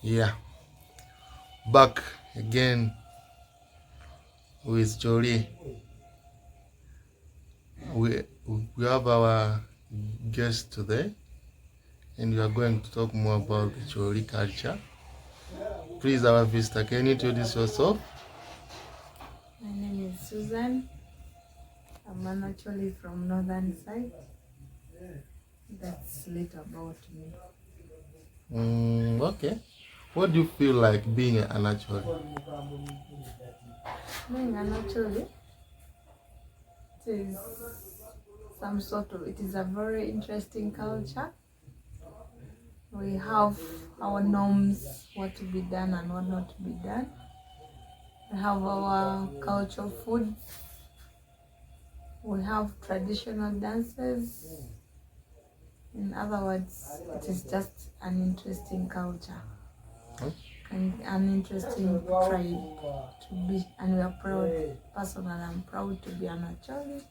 Yeah, back again with Jolie. We we have our guest today, and we are going to talk more about the Jolie culture. Please, our visitor, can you introduce yourself? My name is Susan. I'm actually from northern side. That's little about me. Okay. What do you feel like being an Acholi? Being an Acholi, it is it is a very interesting culture. We have our norms, what to be done and what not to be done. We have our cultural food. We have traditional dances. In other words, it is just an interesting culture. And an interesting tribe to be, and we are proud. Personally, I'm proud to be an Acholi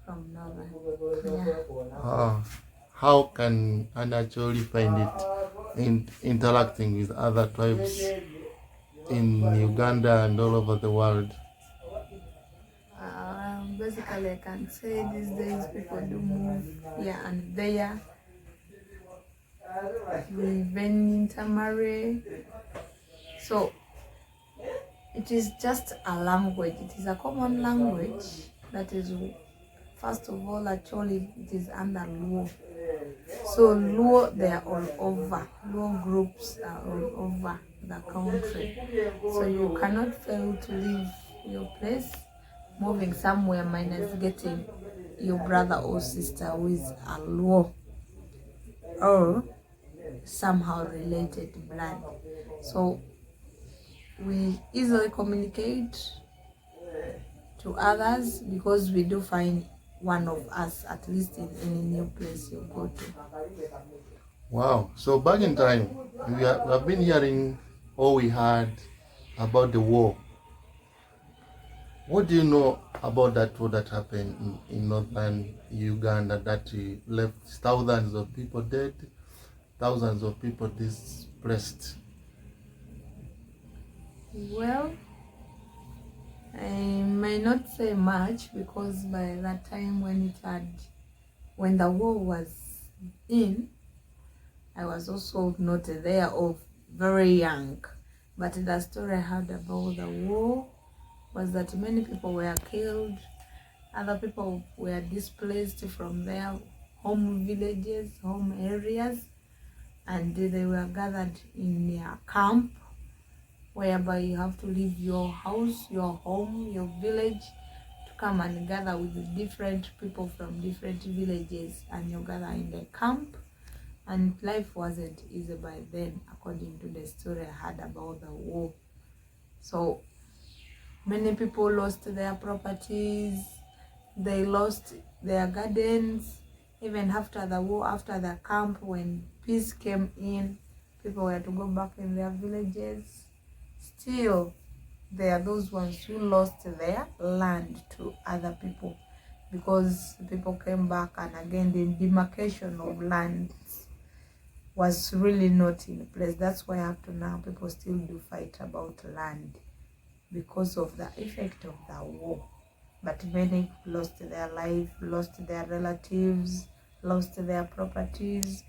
from Northern. Yeah. How can an Acholi find it in interacting with other tribes in Uganda and all over the world? Basically, I can say these days people do move here and there. We even intermarry. So it is just a language. It is a common language that is, first of all, actually it is under Luo. So Luo, they are all over. Luo groups are all over the country. So you cannot fail to leave your place, moving somewhere minus getting your brother or sister who is a Luo or somehow related blood. So we easily communicate to others because we do find one of us at least in any new place you go to. Wow. So back in time, we have been hearing all we heard about the war. What do you know about that war that happened in northern Uganda that left thousands of people dead, thousands of people displaced? Well, I may not say much because by that time when the war was in, I was also not there or very young. But the story I heard about the war was that many people were killed, other people were displaced from their home villages, home areas, and they were gathered in their camp, whereby you have to leave your house, your home, your village to come and gather with different people from different villages, and you gather in the camp. And life wasn't easy by then, according to the story I heard about the war. So many people lost their properties, they lost their gardens. Even after the war, after the camp, when peace came in, people were to go back in their villages. Still, there are those ones who lost their land to other people because people came back, and again the demarcation of land was really not in place. That's why up to now people still do fight about land because of the effect of the war. But many lost their life, lost their relatives, lost their properties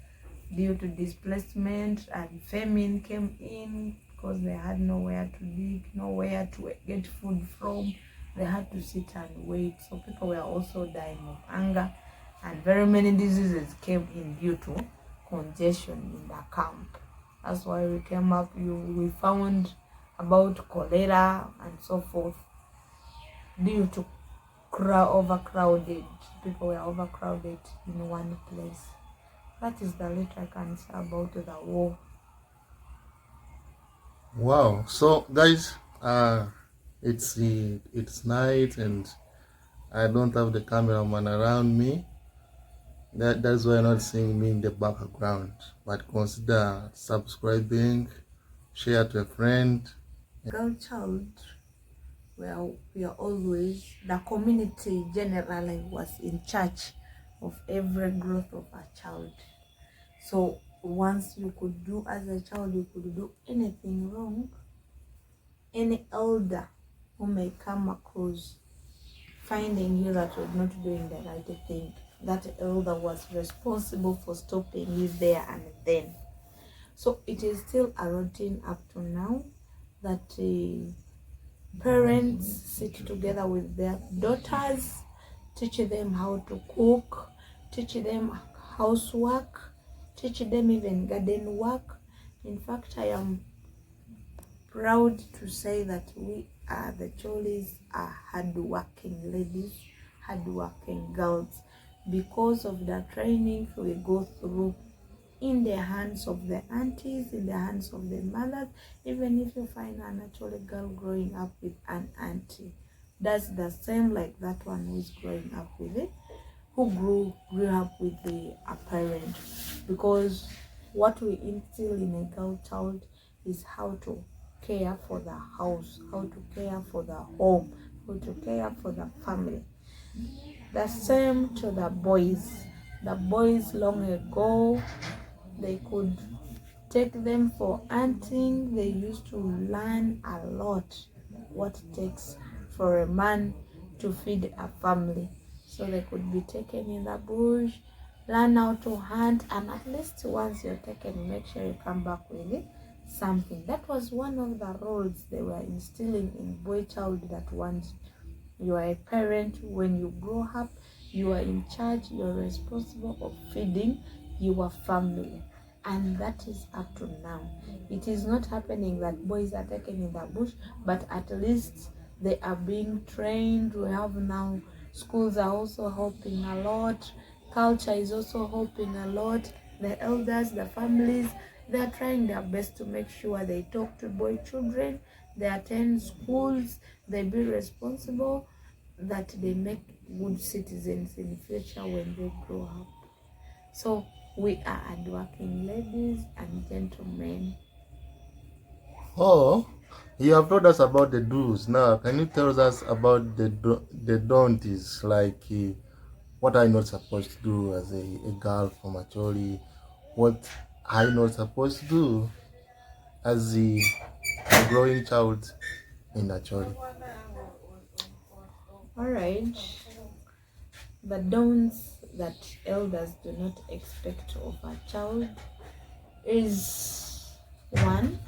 due to displacement, and famine came in because they had nowhere to dig, nowhere to get food from. They had to sit and wait. So people were also dying of hunger, and very many diseases came in due to congestion in the camp. That's why we came up, we found about cholera and so forth due to overcrowded. People were overcrowded in one place. That is the little I can say about the war. Wow. So guys, it's night and I don't have the cameraman around me. That's why you're not seeing me in the background. But consider subscribing, share to a friend. Girl child, well, we are always, the community generally was in charge of every growth of a child. So once you could do, as a child, you could do anything wrong, any elder who may come across finding you that you're not doing the right thing, that elder was responsible for stopping you there and then. So it is still a routine up to now that parents sit together with their daughters, teach them how to cook, teach them housework, teach them even garden work. In fact, I am proud to say that we are the Acholis are hardworking ladies, hardworking girls, because of the training we go through in the hands of the aunties, in the hands of the mothers. Even if you find an Acholi girl growing up with an auntie, that's the same like that one who is growing up with it, who grew up with a parent. Because what we instill in a girl child is how to care for the house, how to care for the home, how to care for the family. The same to the boys. The boys long ago, they could take them for hunting. They used to learn a lot what it takes for a man to feed a family. So they could be taken in the bush, learn how to hunt, and at least once you're taken, make sure you come back with something. That was one of the roles they were instilling in boy child, that once you are a parent, when you grow up, you are in charge, you are responsible of feeding your family. And that is up to now. It is not happening that boys are taken in the bush, but at least they are being trained. We have now schools are also helping a lot. Culture is also helping a lot. The elders, the families, they are trying their best to make sure they talk to boy children, they attend schools, they be responsible, that they make good citizens in the future when they grow up. So we are hardworking ladies and gentlemen. Oh, you have told us about the do's. Now, can you tell us about the don'ts? Like, what are you not supposed to do as a girl from Acholi? What are you not supposed to do as a growing child in Acholi? All right. The don'ts that elders do not expect of a child is one,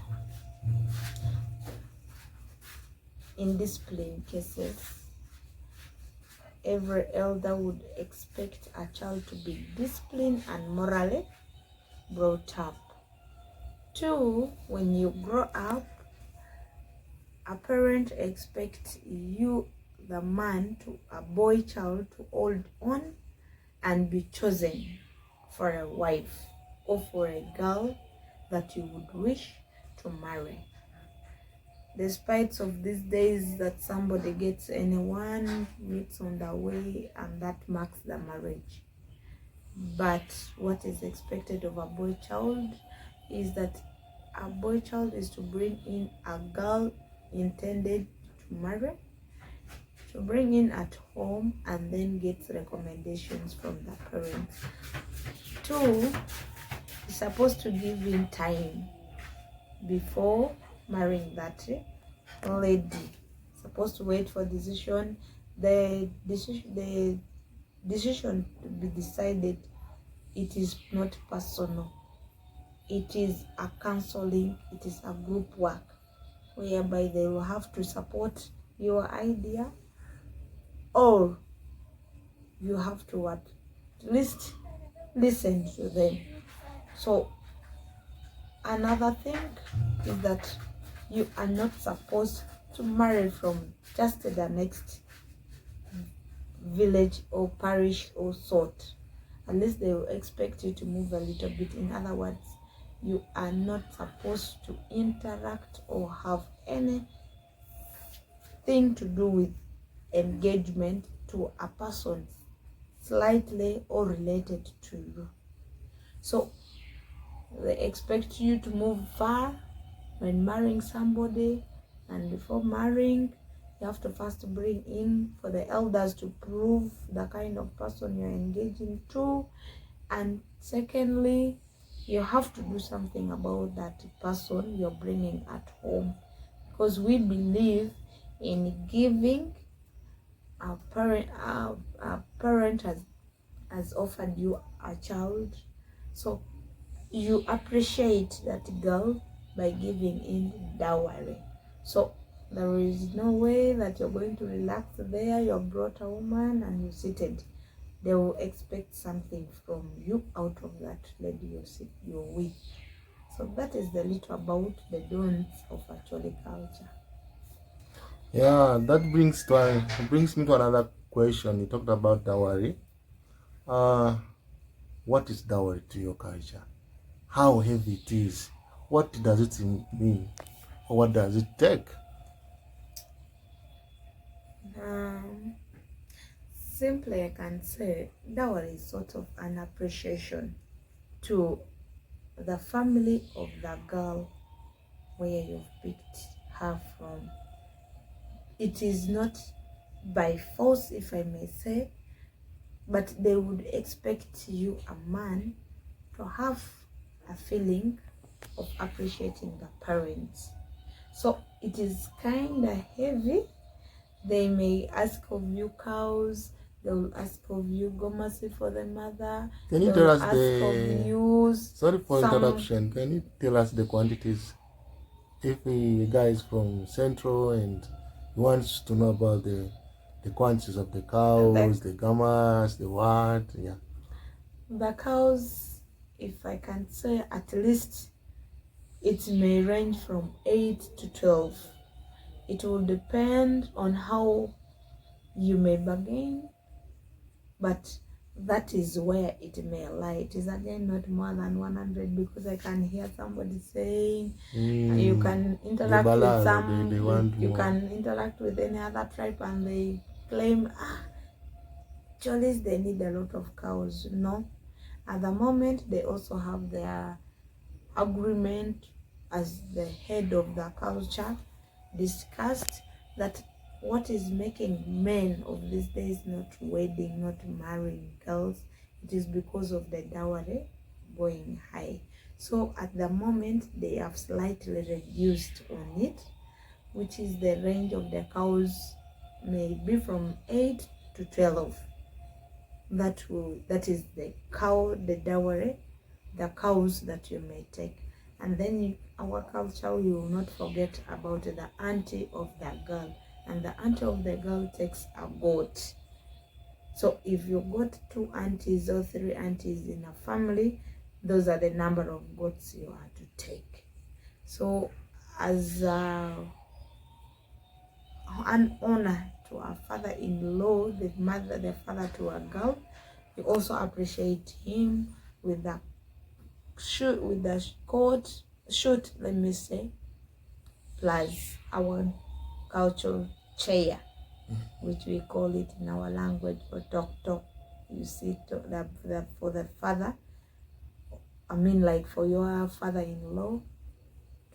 in discipline cases, every elder would expect a child to be disciplined and morally brought up. Two, when you grow up, a parent expects you, the man, to a boy child, to hold on and be chosen for a wife or for a girl that you would wish to marry. Despite of these days that somebody gets anyone, meets on the way, and that marks the marriage. But what is expected of a boy child is that a boy child is to bring in a girl intended to marry, to bring in at home, and then get recommendations from the parents. Two, is supposed to give in time before marrying that lady. Supposed to wait for decision. The decision to be decided, it is not personal. It is a counseling, it is a group work, whereby they will have to support your idea, or you have to at least listen to them. So another thing is that you are not supposed to marry from just the next village or parish or sort, unless they will expect you to move a little bit. In other words, you are not supposed to interact or have anything to do with engagement to a person slightly or related to you. So they expect you to move far when marrying somebody, and before marrying, you have to first bring in for the elders to prove the kind of person you're engaging to. And secondly, you have to do something about that person you're bringing at home, because we believe in giving. Our parent has offered you a child, so you appreciate that girl by giving in dowry. So there is no way that you're going to relax there. You've brought a woman and you seated. They will expect something from you out of that lady you're with. So that is the little about the don'ts of Acholi culture. Yeah, that brings me to another question. You talked about dowry. Uh, what is dowry to your culture? How heavy it is? What does it mean? Or what does it take? Um, Simply, I can say dowry is sort of an appreciation to the family of the girl where you've picked her from. It is not by force, if I may say, but they would expect you, a man, to have a feeling of appreciating the parents. So it is kind of heavy. They may ask of you cows, they will ask of you gomasi for the mother, Can they you tell will us ask of you sorry for some. interruption, can you tell us the quantities? If a guy is from Central and he wants to know about the quantities of the the, cows, the gamas, the what, yeah. the cows, if I can say, at least it may range from 8 to 12. It will depend on how you may bargain, but that is where it may lie. It is again not more than 100, because I can hear somebody saying you can The interact with bala, they some, want you more. can interact with any other tribe and they claim, Cholis, they need a lot of cows. No, at the moment they also have their agreement as the head of the culture discussed that what is making men of these days not wedding, not marrying girls, it is because of the dowry going high. So at the moment they have slightly reduced on it, which is the range of the cows may be from 8 to 12. That is the dowry, the cows that you may take. And then our culture, we will not forget about the auntie of the girl, and the auntie of the girl takes a goat. So if you got 2 aunties or 3 aunties in a family, those are the number of goats you are to take. So as an honor to a father-in-law, the father to a girl, you also appreciate him with the shoot, let me say, plus our cultural chair, which we call it in our language for talk. You see, for the father, I mean, like for your father-in-law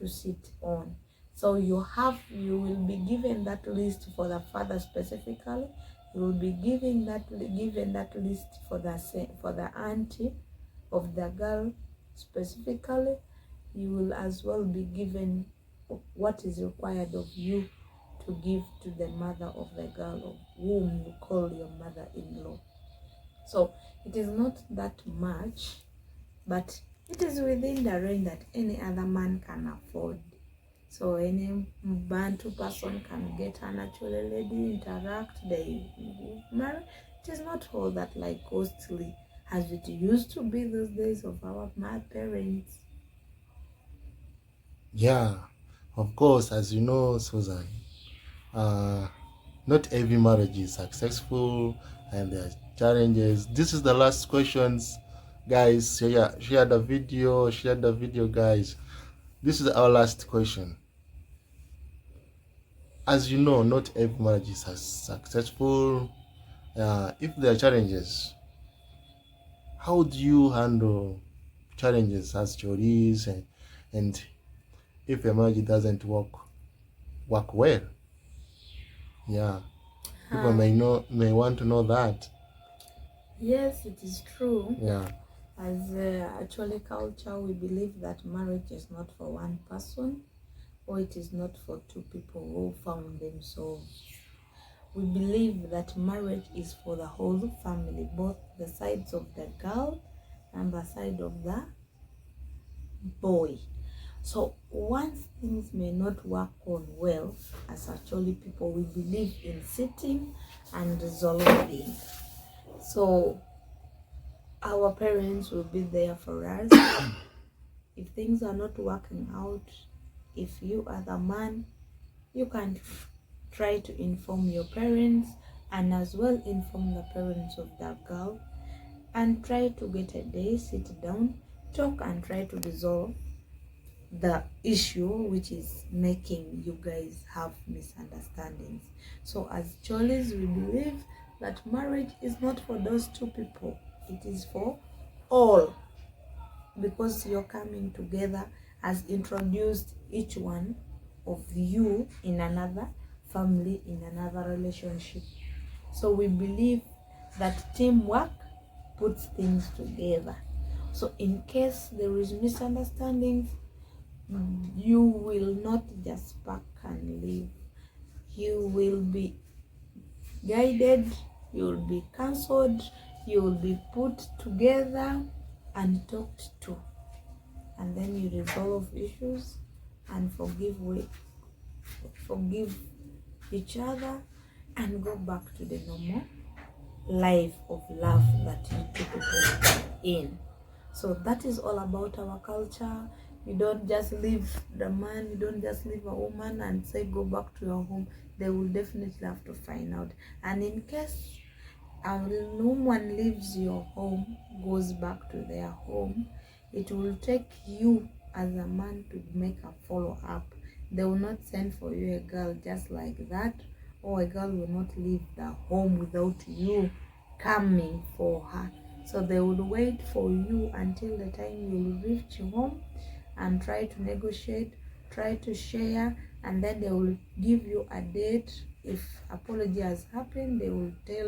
to sit on. So you will be given that list for the father specifically. You will be given that list for the auntie of the girl specifically. You will as well be given what is required of you to give to the mother of the girl of whom you call your mother-in-law. So it is not that much, but it is within the range that any other man can afford. So any Bantu person can get an Acholi lady, interact, they marry. It is not all that like costly as it used to be those days of our parents. Yeah, of course, as you know, Susan, not every marriage is successful and there are challenges. This is the last questions, guys. Share the video, guys. This is our last question. As you know, not every marriage is successful. If there are challenges, how do you handle challenges as choris, and if a marriage doesn't work well? Yeah, people may want to know that. Yes, it is true. Yeah. As actually culture, we believe that marriage is not for one person, or it is not for two people who found themselves. We believe that marriage is for the whole family, both the sides of the girl and the side of the boy. So once things may not work on well, as Acholi people, we believe in sitting and resolving. So our parents will be there for us. If things are not working out, if you are the man, you can try to inform your parents and as well inform the parents of that girl, and try to get a day, sit down, talk, and try to resolve the issue which is making you guys have misunderstandings. So as Cholis, we believe that marriage is not for those two people, it is for all, because you're coming together as introduced each one of you in another family, in another relationship. So we believe that teamwork puts things together. So in case there is misunderstandings, you will not just pack and leave. You will be guided, you will be counseled, you will be put together and talked to, and then you resolve issues and forgive each other and go back to the normal life of love that you two people in. So that is all about our culture. You don't just leave the man, you don't just leave a woman and say go back to your home. They will definitely have to find out. And in case no one leaves your home, goes back to their home, it will take you as a man to make a follow-up. They will not send for you a girl just like that, or a girl will not leave the home without you coming for her. So they will wait for you until the time you will reach home and try to negotiate, try to share, and then they will give you a date. If apology has happened, they will tell